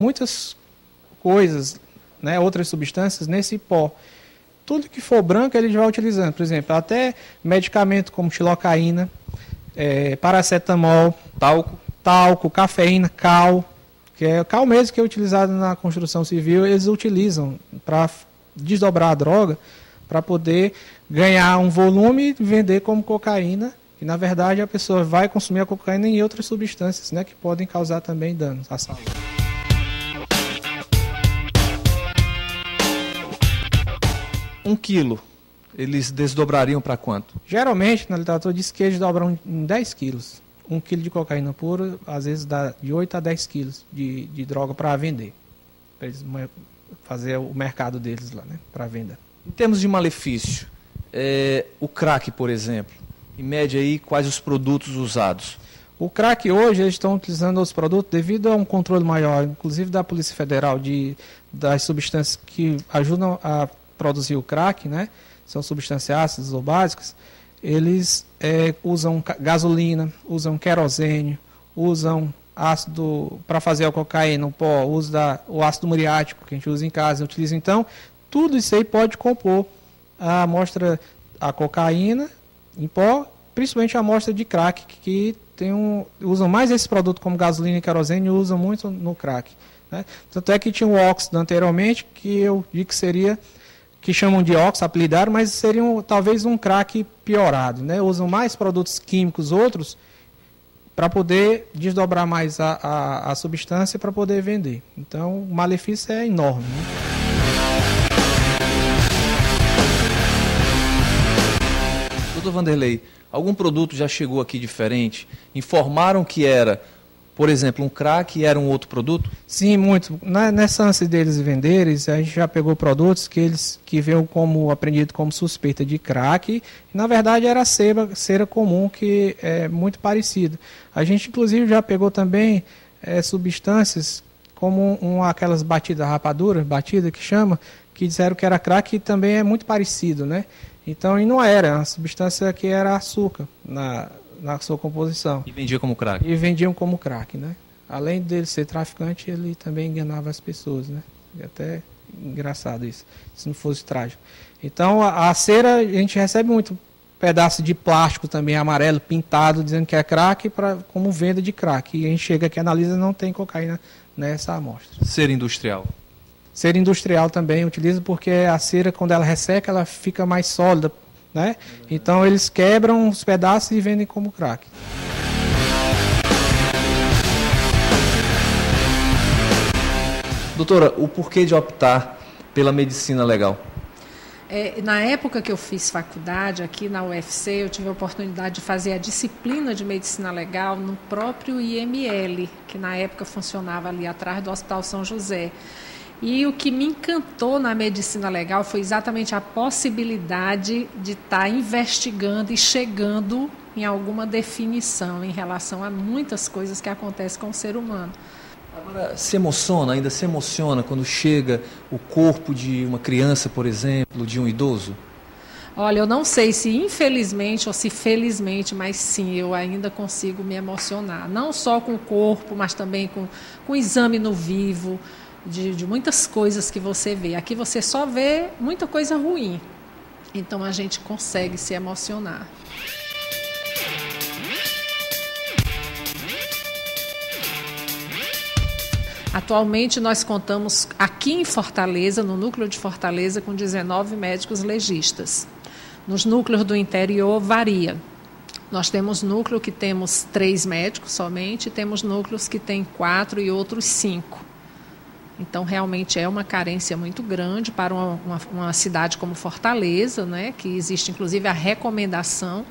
muitas coisas, né, outras substâncias nesse pó. Tudo que for branco ele já vai utilizando. Por exemplo, até medicamento como xilocaína, paracetamol, talco, cafeína, cal, que é o cal mesmo que é utilizado na construção civil, eles utilizam para desdobrar a droga, para poder ganhar um volume e vender como cocaína. E, na verdade, a pessoa vai consumir a cocaína em outras substâncias, né, que podem causar também danos à saúde. Um quilo, eles desdobrariam para quanto? Geralmente, na literatura diz que eles dobram em 10 quilos. 1 quilo de cocaína pura, às vezes dá de 8 a 10 quilos de droga para vender. Para eles fazer o mercado deles lá, né, para venda. Em termos de malefício, o crack, por exemplo, em média, aí, quais os produtos usados? O crack hoje, eles estão utilizando outros produtos devido a um controle maior, inclusive da Polícia Federal, das substâncias que ajudam a produzir o crack, né? São substâncias ácidas ou básicas. Eles usam gasolina, usam querosene, usam ácido para fazer a cocaína, o pó, o ácido muriático que a gente usa em casa, utiliza. Então, tudo isso aí pode compor a amostra, a cocaína em pó, principalmente a amostra de crack, que usam mais esse produto como gasolina e querosene, usam muito no crack, né? Tanto é que tinha o óxido anteriormente, que eu digo que seria, que chamam de óxido, apelidaram, mas seria talvez um crack piorado, né? Usam mais produtos químicos, outros, para poder desdobrar mais a substância para poder vender. Então, o malefício é enorme, né? Doutor Vanderlei, algum produto já chegou aqui diferente? Informaram que era, por exemplo, um crack e era um outro produto? Sim, muito. Nessa ânsia deles venderem, a gente já pegou produtos que veio como apreendido como suspeita de crack, e na verdade era cera comum, que é muito parecido. A gente inclusive já pegou também substâncias como aquelas rapadura batida que chama, que disseram que era crack, e também é muito parecido, né? Então, e não era, uma substância que era açúcar na sua composição. E vendia como crack. E vendiam como crack, né? Além dele ser traficante, ele também enganava as pessoas, né? É até engraçado isso, se não fosse trágico. Então, a cera, a gente recebe muito pedaço de plástico também amarelo, pintado, dizendo que é crack, como venda de crack. E a gente chega aqui, analisa, não tem cocaína nessa amostra. Cera industrial. Cera industrial também utiliza, porque a cera, quando ela resseca, ela fica mais sólida, né? Então eles quebram os pedaços e vendem como crack. Doutora, o porquê de optar pela medicina legal? Na época que eu fiz faculdade aqui na UFC, eu tive a oportunidade de fazer a disciplina de medicina legal no próprio IML, que na época funcionava ali atrás do Hospital São José. E o que me encantou na medicina legal foi exatamente a possibilidade de estar investigando e chegando em alguma definição em relação a muitas coisas que acontecem com o ser humano. Agora, ainda se emociona quando chega o corpo de uma criança, por exemplo, de um idoso? Olha, eu não sei se infelizmente ou se felizmente, mas sim, eu ainda consigo me emocionar. Não só com o corpo, mas também com o exame no vivo, de muitas coisas que você vê. Aqui você só vê muita coisa ruim. Então a gente consegue se emocionar. Atualmente nós contamos aqui em Fortaleza, no núcleo de Fortaleza, com 19 médicos legistas. Nos núcleos do interior varia. Nós temos núcleo que temos 3 médicos somente, temos núcleos que têm 4 e outros 5. Então, realmente é uma carência muito grande para uma cidade como Fortaleza, né, que existe, inclusive, a recomendação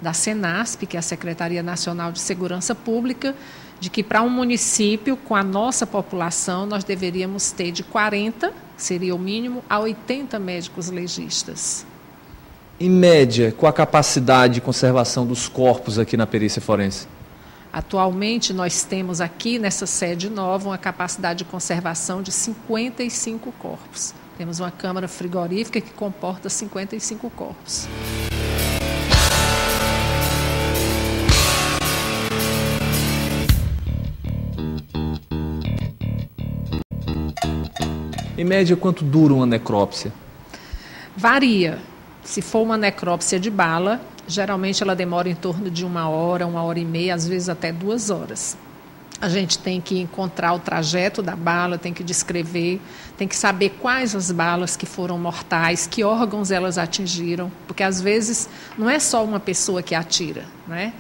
da Senasp, que é a Secretaria Nacional de Segurança Pública, de que para um município com a nossa população, nós deveríamos ter de 40, que seria o mínimo, a 80 médicos legistas. Em média, qual a capacidade de conservação dos corpos aqui na perícia forense? Atualmente, nós temos aqui, nessa sede nova, uma capacidade de conservação de 55 corpos. Temos uma câmara frigorífica que comporta 55 corpos. Em média, quanto dura uma necrópsia? Varia. Se for uma necrópsia de bala, geralmente ela demora em torno de 1 hora e meia, às vezes até 2 horas. A gente tem que encontrar o trajeto da bala, tem que descrever, tem que saber quais as balas que foram mortais, que órgãos elas atingiram, porque às vezes não é só uma pessoa que atira, né?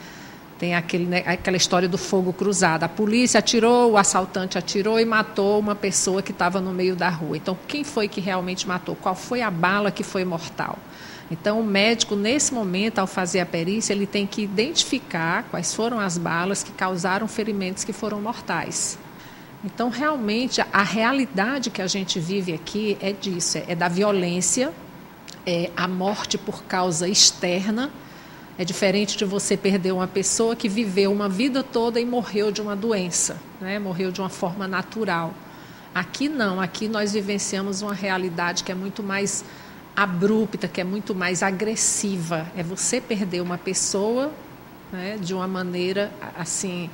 Tem aquela história do fogo cruzado. A polícia atirou, o assaltante atirou e matou uma pessoa que estava no meio da rua. Então, quem foi que realmente matou? Qual foi a bala que foi mortal? Então, o médico, nesse momento, ao fazer a perícia, ele tem que identificar quais foram as balas que causaram ferimentos que foram mortais. Então, realmente, a realidade que a gente vive aqui é disso, é da violência, é a morte por causa externa. É diferente de você perder uma pessoa que viveu uma vida toda e morreu de uma doença, né? Morreu de uma forma natural. Aqui não, aqui nós vivenciamos uma realidade que é muito mais abrupta, que é muito mais agressiva. É você perder uma pessoa, né, de uma maneira assim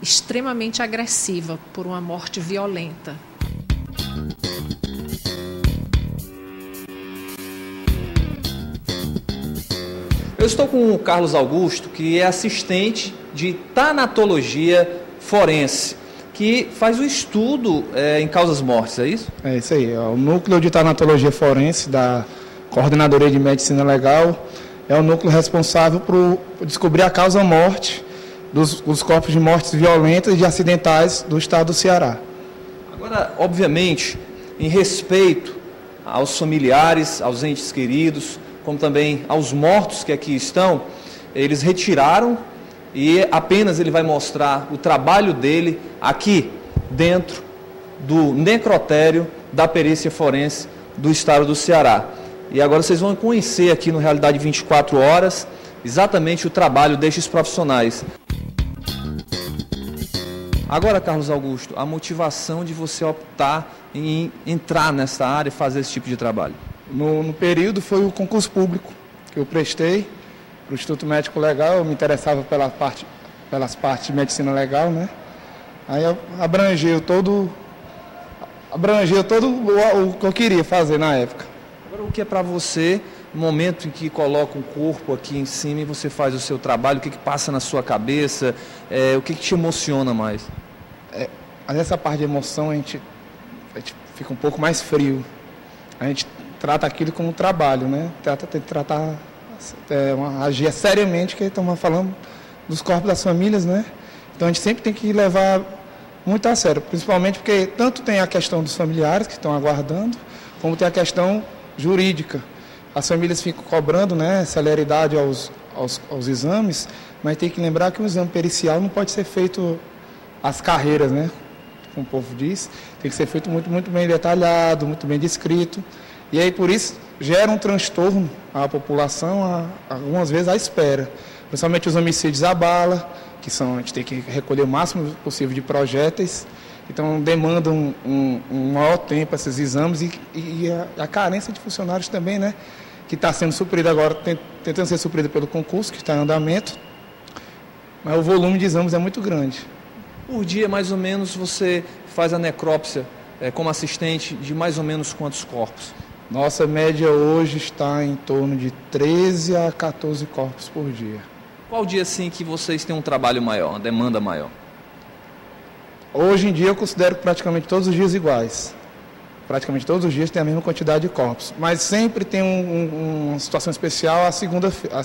extremamente agressiva, por uma morte violenta. Eu estou com o Carlos Augusto, que é assistente de tanatologia forense, que faz o estudo em causas mortes, é isso? É isso aí, o núcleo de tanatologia forense da Coordenadoria de Medicina Legal é o núcleo responsável por descobrir a causa morte dos corpos de mortes violentas e acidentais do estado do Ceará. Agora, obviamente, em respeito aos familiares, aos entes queridos, como também aos mortos que aqui estão, eles retiraram e apenas ele vai mostrar o trabalho dele aqui dentro do necrotério da perícia forense do estado do Ceará. E agora vocês vão conhecer aqui no Realidade 24 Horas exatamente o trabalho destes profissionais. Agora, Carlos Augusto, a motivação de você optar em entrar nessa área e fazer esse tipo de trabalho? No período foi o concurso público que eu prestei para o Instituto Médico Legal. Eu me interessava pelas partes de medicina legal, né? Aí abrangeu todo o que eu queria fazer na época. Agora, o que é para você, no momento em que coloca um corpo aqui em cima e você faz o seu trabalho, o que passa na sua cabeça, o que te emociona mais? Nessa parte de emoção a gente fica um pouco mais frio. A gente trata aquilo como um trabalho, né? Tem que tratar, agir seriamente, que estamos falando dos corpos das famílias, né? Então a gente sempre tem que levar muito a sério, principalmente porque tanto tem a questão dos familiares que estão aguardando, como tem a questão jurídica. As famílias ficam cobrando, né, celeridade aos exames, mas tem que lembrar que o exame pericial não pode ser feito às carreiras, né? Como o povo diz, tem que ser feito muito, muito bem detalhado, muito bem descrito. E aí, por isso, gera um transtorno à população, algumas vezes à espera. Principalmente os homicídios à bala, a gente tem que recolher o máximo possível de projéteis, então demandam um maior tempo esses exames e a carência de funcionários também, né? Que está sendo suprida agora, tentando ser suprida pelo concurso, que está em andamento, mas o volume de exames é muito grande. Por dia, mais ou menos, você faz a necrópsia como assistente de mais ou menos quantos corpos? Nossa média hoje está em torno de 13 a 14 corpos por dia. Qual dia, assim, que vocês têm um trabalho maior, uma demanda maior? Hoje em dia eu considero praticamente todos os dias iguais. Praticamente todos os dias tem a mesma quantidade de corpos. Mas sempre tem uma situação especial, às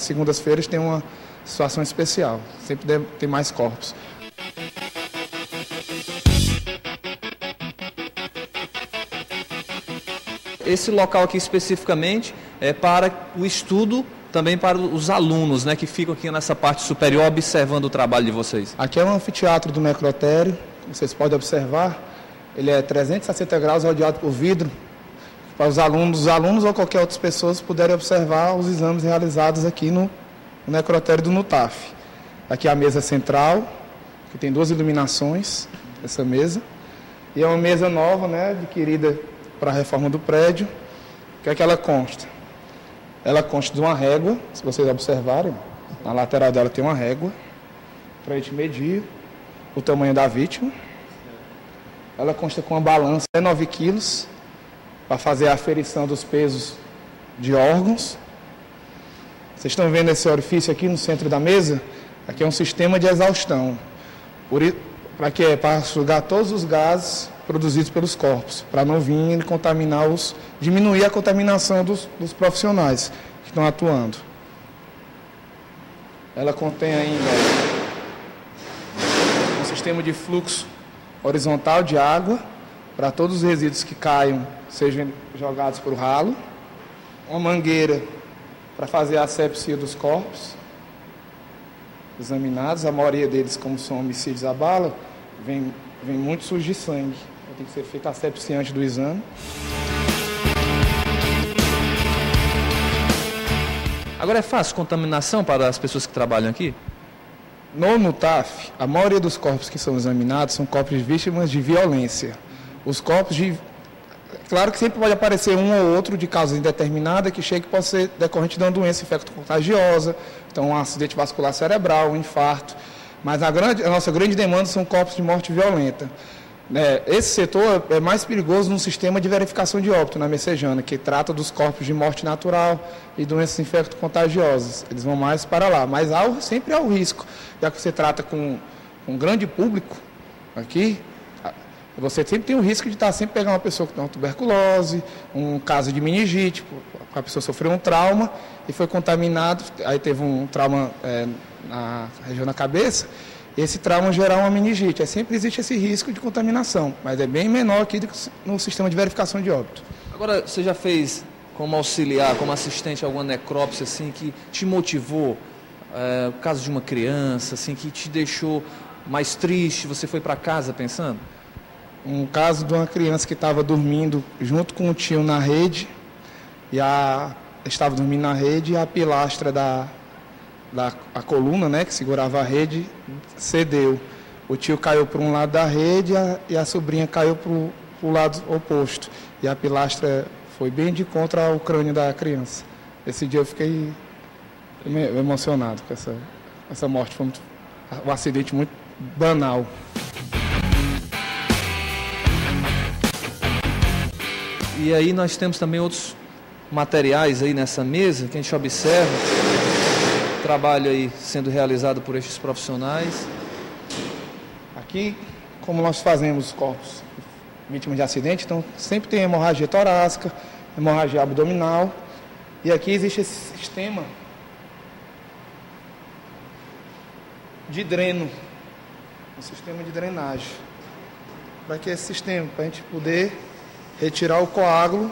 segundas-feiras tem uma situação especial. Sempre tem mais corpos. Esse local aqui especificamente é para o estudo, também para os alunos, né, que ficam aqui nessa parte superior observando o trabalho de vocês. Aqui é um anfiteatro do necrotério, vocês podem observar, ele é 360 graus rodeado por vidro, para os alunos ou qualquer outras pessoas puderem observar os exames realizados aqui no necrotério do NUTAF. Aqui é a mesa central, que tem 2 iluminações, essa mesa, e é uma mesa nova, né, adquirida para a reforma do prédio. O que é que ela consta? Ela consta de uma régua, se vocês observarem, na lateral dela tem uma régua, para a gente medir o tamanho da vítima. Ela consta com uma balança de 9 quilos, para fazer a aferição dos pesos de órgãos. Vocês estão vendo esse orifício aqui no centro da mesa? Aqui é um sistema de exaustão. Para quê? Para sugar todos os gases produzidos pelos corpos, para não vir contaminar diminuir a contaminação dos profissionais que estão atuando. Ela contém ainda um sistema de fluxo horizontal de água para todos os resíduos que caiam sejam jogados para o ralo, uma mangueira para fazer a asepsia dos corpos examinados. A maioria deles, como são homicídios à bala, vem muito sujo de sangue. Tem que ser feita a asepsia antes do exame. Agora é fácil contaminação para as pessoas que trabalham aqui? No NUTAF, a maioria dos corpos que são examinados são corpos de vítimas de violência. Os corpos de... Claro que sempre pode aparecer um ou outro de causa indeterminada que chega e pode ser decorrente de uma doença infecto-contagiosa, então um acidente vascular cerebral, um infarto. Mas a nossa grande demanda são corpos de morte violenta. Esse setor é mais perigoso no sistema de verificação de óbito, na Messejana, que trata dos corpos de morte natural e doenças infecto-contagiosas. Eles vão mais para lá, mas sempre há o risco. Já que você trata com um grande público aqui, você sempre tem o risco de estar sempre pegando uma pessoa que tem uma tuberculose, um caso de meningite, a pessoa sofreu um trauma e foi contaminado, aí teve um trauma na região da cabeça, esse trauma gerar uma meningite. Sempre existe esse risco de contaminação, mas é bem menor aqui do que no sistema de verificação de óbito. Agora, você já fez como auxiliar, como assistente, alguma necrópsia assim, que te motivou? O caso de uma criança, assim, que te deixou mais triste, você foi para casa pensando? Um caso de uma criança que estava dormindo junto com o tio na rede, estava dormindo na rede e a pilastra a coluna, né, que segurava a rede, cedeu. O tio caiu para um lado da rede e a sobrinha caiu para o lado oposto. E a pilastra foi bem de contra ao crânio da criança. Esse dia eu fiquei emocionado com essa morte. Foi um acidente muito banal. E aí nós temos também outros materiais aí nessa mesa que a gente observa. Trabalho aí sendo realizado por estes profissionais. Aqui, como nós fazemos os corpos vítimas de acidente, então sempre tem hemorragia torácica, hemorragia abdominal, e aqui existe esse sistema de dreno, um sistema de drenagem. Para que esse sistema? Para a gente poder retirar o coágulo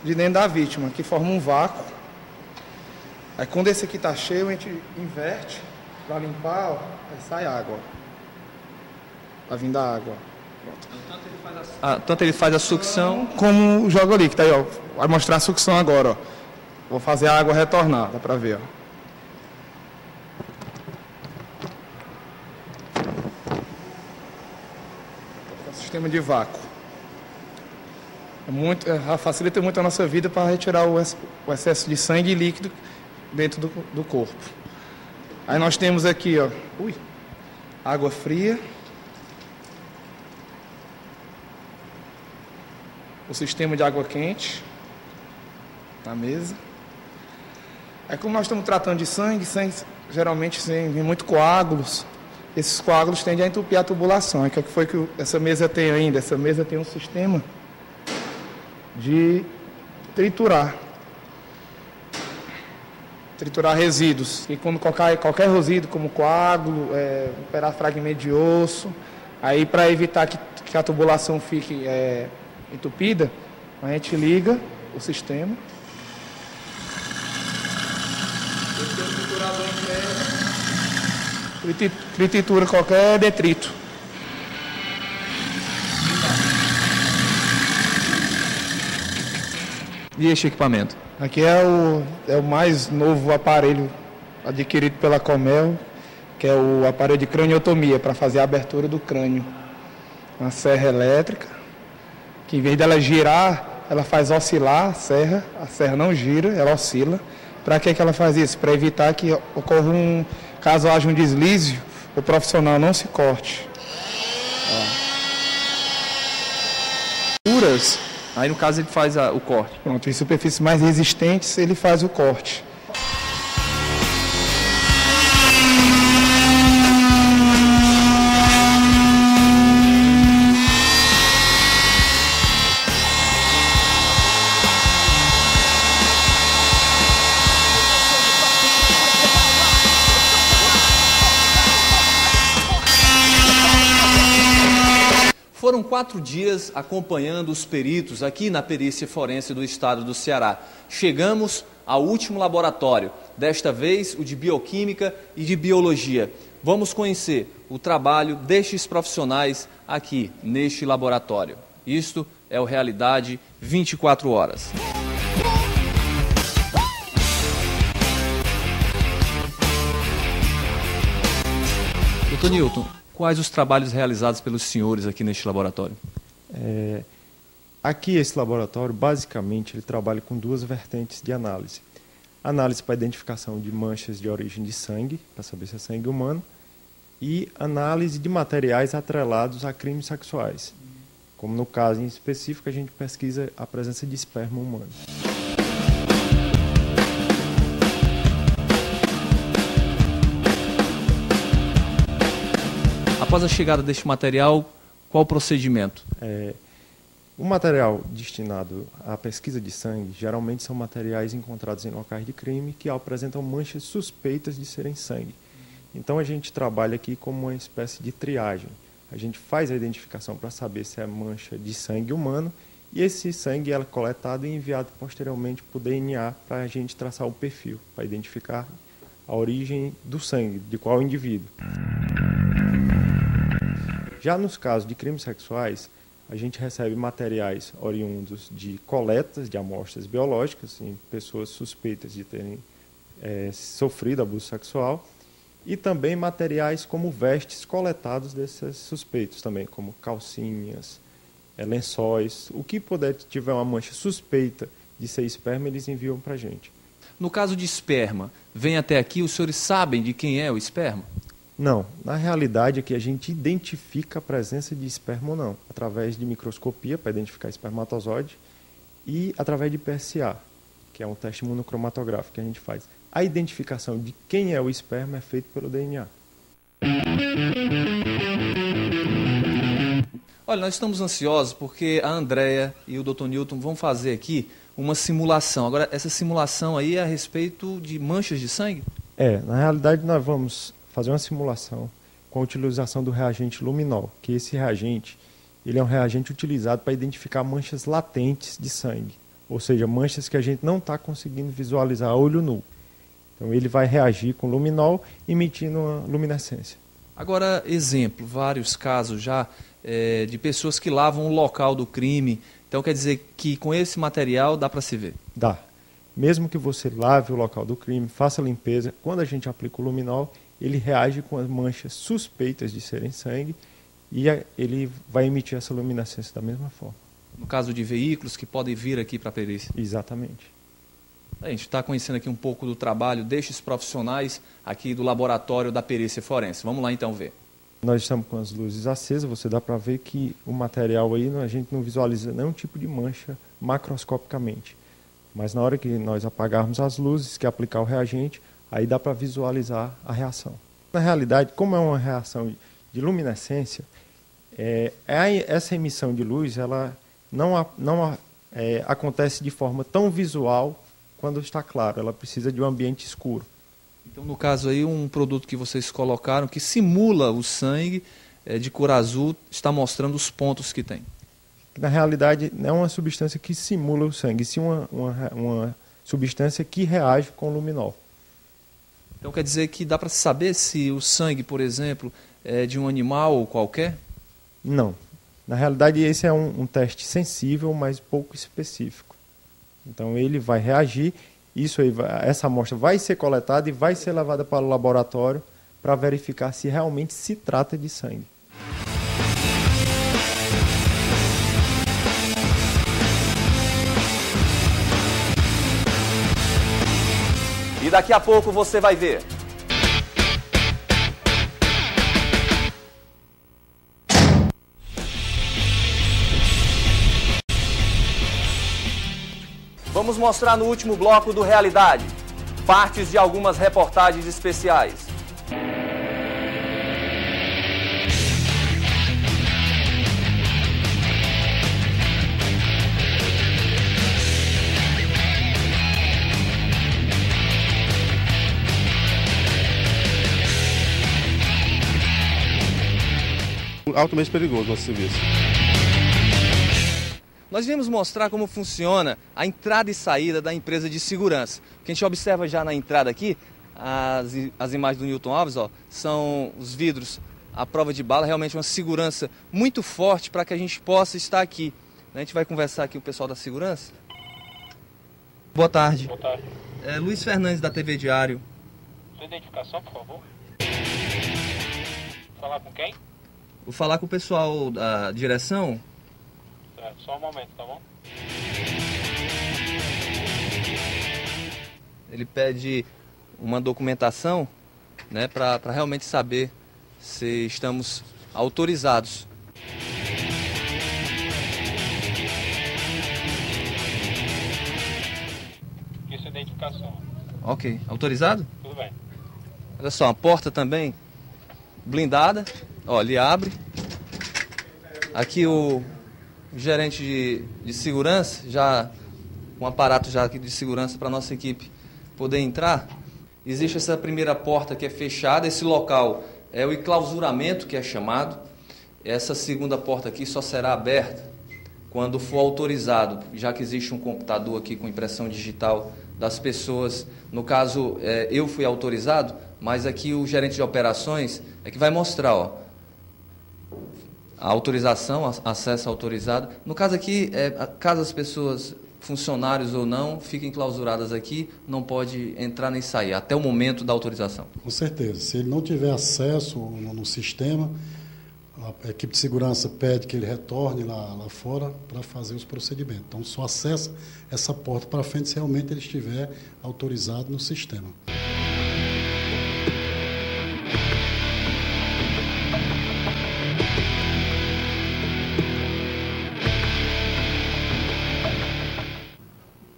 de dentro da vítima, que forma um vácuo. Aí quando esse aqui está cheio, a gente inverte para limpar, ó, aí sai água. Está vindo a água. Tanto ele faz a sucção... Como joga ali, que tá aí, ó. Vai mostrar a sucção agora, ó. Vou fazer a água retornar, dá para ver, ó. Sistema de vácuo. Facilita muito a nossa vida para retirar o excesso de sangue e líquido dentro do corpo. Aí nós temos aqui, ó, água fria. O sistema de água quente na mesa. Aí como nós estamos tratando de sangue geralmente vem muito coágulos. Esses coágulos tendem a entupir a tubulação. O que foi que essa mesa tem ainda? Essa mesa tem um sistema de triturar resíduos. E quando qualquer resíduo, como coágulo, um pedaço fragmento de osso, aí para evitar que a tubulação fique entupida, a gente liga o sistema. Esse é o triturador interno. Tritura qualquer detrito. E este equipamento? Aqui é o mais novo aparelho adquirido pela Comel, que é o aparelho de craniotomia, para fazer a abertura do crânio. Uma serra elétrica, que em vez dela girar, ela faz oscilar a serra não gira, ela oscila. Para que ela faz isso? Para evitar que ocorra caso haja um deslizio, o profissional não se corte. Aí, no caso, ele faz o corte. Pronto, em superfícies mais resistentes, ele faz o corte. Foram 4 dias acompanhando os peritos aqui na perícia forense do estado do Ceará. Chegamos ao último laboratório, desta vez o de bioquímica e de biologia. Vamos conhecer o trabalho destes profissionais aqui neste laboratório. Isto é o Realidade 24 horas. Doutor Newton, quais os trabalhos realizados pelos senhores aqui neste laboratório? Aqui esse laboratório, basicamente, ele trabalha com 2 vertentes de análise. Análise para identificação de manchas de origem de sangue, para saber se é sangue humano, e análise de materiais atrelados a crimes sexuais. Como no caso em específico, a gente pesquisa a presença de esperma humano. Após a chegada deste material, qual o procedimento? O material destinado à pesquisa de sangue geralmente são materiais encontrados em locais de crime que apresentam manchas suspeitas de serem sangue. Então a gente trabalha aqui como uma espécie de triagem. A gente faz a identificação para saber se é mancha de sangue humano e esse sangue é coletado e enviado posteriormente para o DNA para a gente traçar o perfil, para identificar a origem do sangue, de qual indivíduo. Já nos casos de crimes sexuais, a gente recebe materiais oriundos de coletas de amostras biológicas, em pessoas suspeitas de terem sofrido abuso sexual, e também materiais como vestes coletados desses suspeitos também, como calcinhas, lençóis, o que tiver uma mancha suspeita de ser esperma, eles enviam para a gente. No caso de esperma, vem até aqui, os senhores sabem de quem é o esperma? Não, na realidade é que a gente identifica a presença de esperma ou não, através de microscopia para identificar espermatozoide e através de PSA, que é um teste imunocromatográfico que a gente faz. A identificação de quem é o esperma é feita pelo DNA. Olha, nós estamos ansiosos porque a Andréia e o Dr. Newton vão fazer aqui uma simulação. Agora, essa simulação aí é a respeito de manchas de sangue? Na realidade nós vamos fazer uma simulação com a utilização do reagente luminol, que esse reagente ele é um reagente utilizado para identificar manchas latentes de sangue, ou seja, manchas que a gente não está conseguindo visualizar a olho nu. Então ele vai reagir com luminol, emitindo uma luminescência. Agora, exemplo, vários casos já de pessoas que lavam o local do crime. Então quer dizer que com esse material dá para se ver? Dá. Mesmo que você lave o local do crime, faça a limpeza, quando a gente aplica o luminol, ele reage com as manchas suspeitas de serem sangue e ele vai emitir essa luminescência da mesma forma. No caso de veículos que podem vir aqui para a perícia? Exatamente. A gente está conhecendo aqui um pouco do trabalho destes profissionais aqui do laboratório da perícia forense. Vamos lá então ver. Nós estamos com as luzes acesas, você dá para ver que o material aí a gente não visualiza nenhum tipo de mancha macroscopicamente. Mas na hora que nós apagarmos as luzes, que aplicar o reagente, aí dá para visualizar a reação. Na realidade, como é uma reação de luminescência, essa emissão de luz ela não acontece de forma tão visual quando está claro, ela precisa de um ambiente escuro. Então, no caso aí, um produto que vocês colocaram que simula o sangue de cor azul, está mostrando os pontos que tem. Na realidade, não é uma substância que simula o sangue, sim uma substância que reage com o luminol. Então quer dizer que dá para saber se o sangue, por exemplo, é de um animal qualquer? Não. Na realidade, esse é um teste sensível, mas pouco específico. Então ele vai reagir, essa amostra vai ser coletada e vai ser levada para o laboratório para verificar se realmente se trata de sangue. E daqui a pouco você vai ver. Vamos mostrar no último bloco do Realidade partes de algumas reportagens especiais. Altamente perigoso nosso serviço. Nós viemos mostrar como funciona a entrada e saída da empresa de segurança. O que a gente observa já na entrada aqui, as imagens do Newton Alves, ó, são os vidros à prova de bala, realmente uma segurança muito forte para que a gente possa estar aqui. A gente vai conversar aqui com o pessoal da segurança. Boa tarde. Boa tarde. Luiz Fernandes, da TV Diário. Sua identificação, por favor. Falar com quem? Vou falar com o pessoal da direção. Certo, só um momento, tá bom? Ele pede uma documentação, né, para realmente saber se estamos autorizados. E sua identificação? Ok. Autorizado? Tudo bem. Olha só, a porta também blindada. Ó, ele abre. Aqui o gerente de segurança, já um aparato já aqui de segurança para a nossa equipe poder entrar. Existe essa primeira porta que é fechada, esse local é o enclausuramento que é chamado. Essa segunda porta aqui só será aberta quando for autorizado, já que existe um computador aqui com impressão digital das pessoas. No caso, eu fui autorizado, mas aqui o gerente de operações é que vai mostrar, ó, a autorização, acesso autorizado. No caso aqui, caso as pessoas, funcionários ou não, fiquem clausuradas aqui, não pode entrar nem sair, até o momento da autorização. Com certeza. Se ele não tiver acesso no sistema, a equipe de segurança pede que ele retorne lá fora para fazer os procedimentos. Então, só acessa essa porta para frente se realmente ele estiver autorizado no sistema.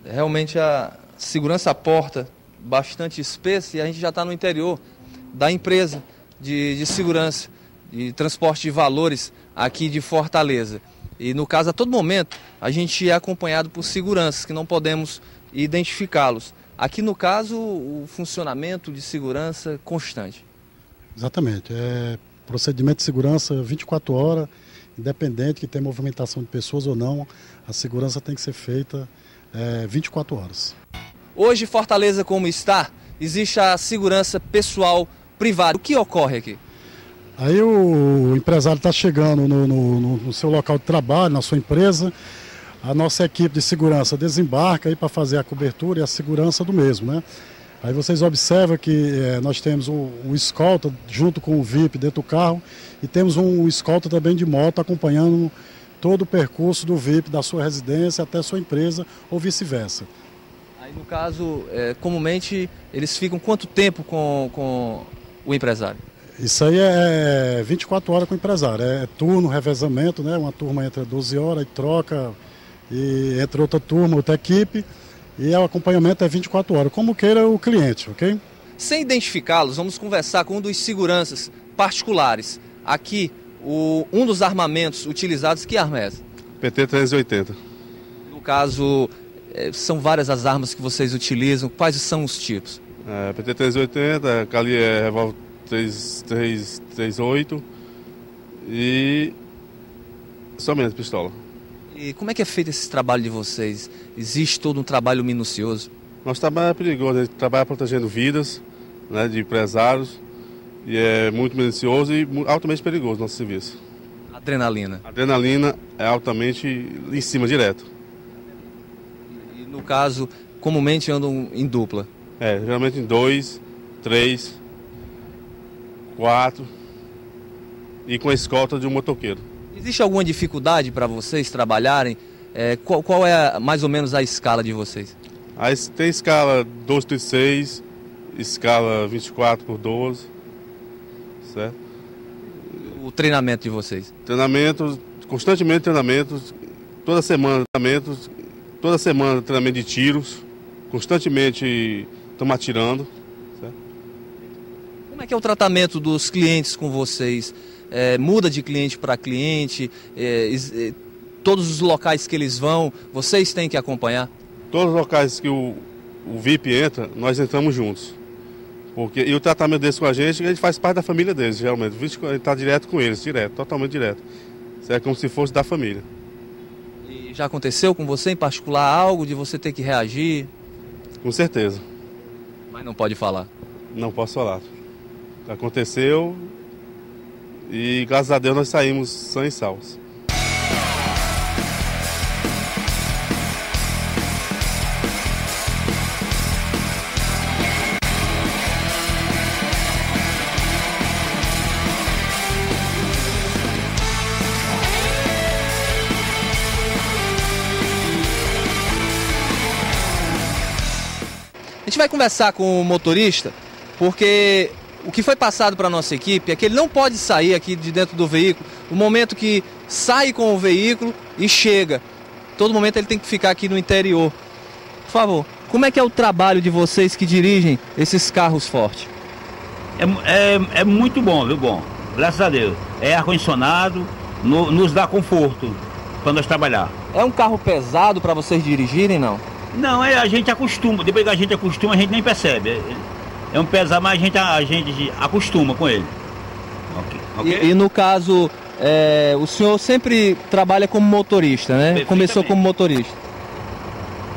Realmente a segurança à porta bastante espessa e a gente já está no interior da empresa de segurança, de transporte de valores aqui de Fortaleza. E no caso, a todo momento, a gente é acompanhado por seguranças que não podemos identificá-los. Aqui no caso, o funcionamento de segurança constante. Exatamente. É procedimento de segurança 24 horas, independente que tenha movimentação de pessoas ou não, a segurança tem que ser feita 24 horas. Hoje, Fortaleza como está, existe a segurança pessoal privada. O que ocorre aqui? Aí o empresário está chegando no seu local de trabalho, na sua empresa, a nossa equipe de segurança desembarca aí para fazer a cobertura e a segurança do mesmo, né? Aí vocês observam que nós temos um escolta junto com o VIP dentro do carro e temos um escolta também de moto acompanhando todo o percurso do VIP da sua residência até a sua empresa ou vice-versa. Aí no caso, comumente, eles ficam quanto tempo com o empresário? Isso aí é 24 horas com o empresário, é turno, revezamento, né? Uma turma entra 12 horas e troca, e entra outra turma, outra equipe, e o acompanhamento é 24 horas, como queira o cliente, ok? Sem identificá-los, vamos conversar com um dos seguranças particulares. Aqui, um dos armamentos utilizados, que arma é essa? PT-380. No caso, são várias as armas que vocês utilizam, quais são os tipos? PT-380, cali revólver 338 e somente pistola. E como é que é feito esse trabalho de vocês? Existe todo um trabalho minucioso? Nosso trabalho é perigoso, a gente trabalha protegendo vidas, né, de empresários, e é muito minucioso e altamente perigoso o nosso serviço. Adrenalina? A adrenalina é altamente em cima, direto. E no caso, comumente andam em dupla? Geralmente em 2, 3, 4 e com a escolta de um motoqueiro. Existe alguma dificuldade para vocês trabalharem? Qual é mais ou menos a escala de vocês? Tem escala 12/6, escala 24/12, certo? O treinamento de vocês? Treinamentos, constantemente treinamentos, toda semana treinamentos, toda semana treinamento de tiros, constantemente estamos atirando. Certo? Como é que é o tratamento dos clientes com vocês? Muda de cliente para cliente? Todos os locais que eles vão, vocês têm que acompanhar? Todos os locais que o VIP entra, nós entramos juntos. E o tratamento deles com a gente faz parte da família deles, geralmente. O VIP está direto com eles, totalmente direto. Isso é como se fosse da família. E já aconteceu com você em particular algo de você ter que reagir? Com certeza. Mas não pode falar? Não posso falar. Aconteceu e graças a Deus nós saímos sãos e salvos. A gente vai conversar com o motorista, porque o que foi passado para a nossa equipe é que ele não pode sair aqui de dentro do veículo no momento que sai com o veículo e chega. Todo momento ele tem que ficar aqui no interior. Por favor, como é que é o trabalho de vocês que dirigem esses carros fortes? É muito bom, viu? Bom, graças a Deus. É ar-condicionado, nos dá conforto para nós trabalhar. É um carro pesado para vocês dirigirem, não? Não, a gente acostuma. Depois que a gente acostuma, a gente nem percebe. É um pesar, mas a gente acostuma com ele. Okay? E no caso, o senhor sempre trabalha como motorista, né? Começou como motorista.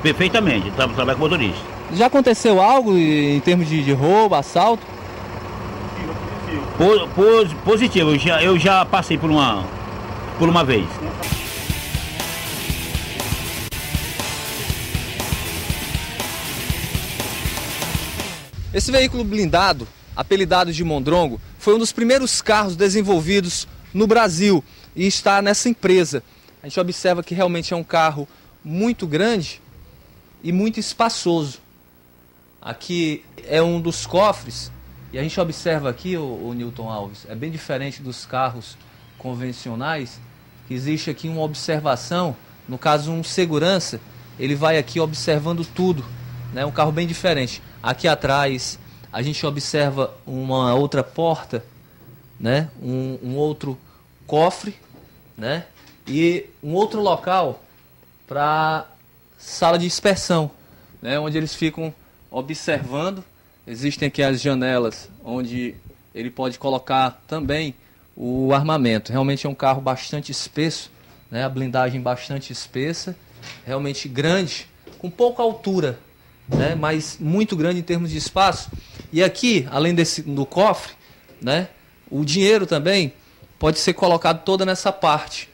Perfeitamente, trabalho como motorista. Já aconteceu algo em termos de roubo, assalto? Positivo, eu já passei por uma vez. Esse veículo blindado, apelidado de Mondrongo, foi um dos primeiros carros desenvolvidos no Brasil e está nessa empresa. A gente observa que realmente é um carro muito grande e muito espaçoso. Aqui é um dos cofres e a gente observa aqui, o Newton Alves, é bem diferente dos carros convencionais, que existe aqui uma observação, no caso um segurança, ele vai aqui observando tudo, né? Um carro bem diferente. Aqui atrás a gente observa uma outra porta, né? Um outro cofre, né? E um outro local para sala de inspeção, né? Onde eles ficam observando. Existem aqui as janelas onde ele pode colocar também o armamento. Realmente é um carro bastante espesso, né? A blindagem bastante espessa, realmente grande, com pouca altura, né, mas muito grande em termos de espaço. E aqui, além do cofre, né, o dinheiro também pode ser colocado toda nessa parte.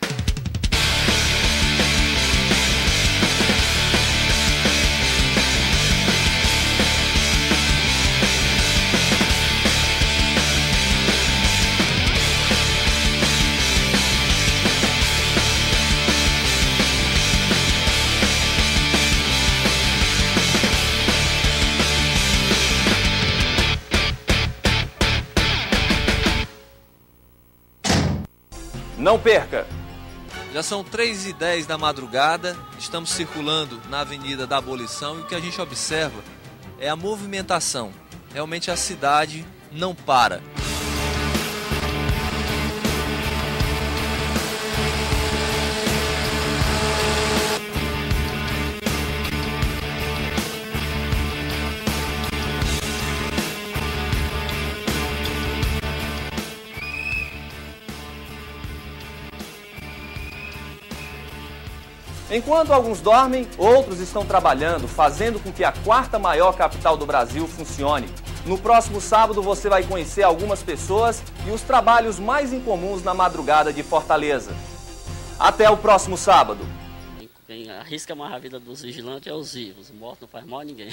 Não perca! Já são 3h10 da madrugada, estamos circulando na Avenida da Abolição e o que a gente observa é a movimentação. Realmente a cidade não para. Enquanto alguns dormem, outros estão trabalhando, fazendo com que a quarta maior capital do Brasil funcione. No próximo sábado você vai conhecer algumas pessoas e os trabalhos mais incomuns na madrugada de Fortaleza. Até o próximo sábado. Quem arrisca mais a vida dos vigilantes é os vivos, os mortos não faz mal a ninguém.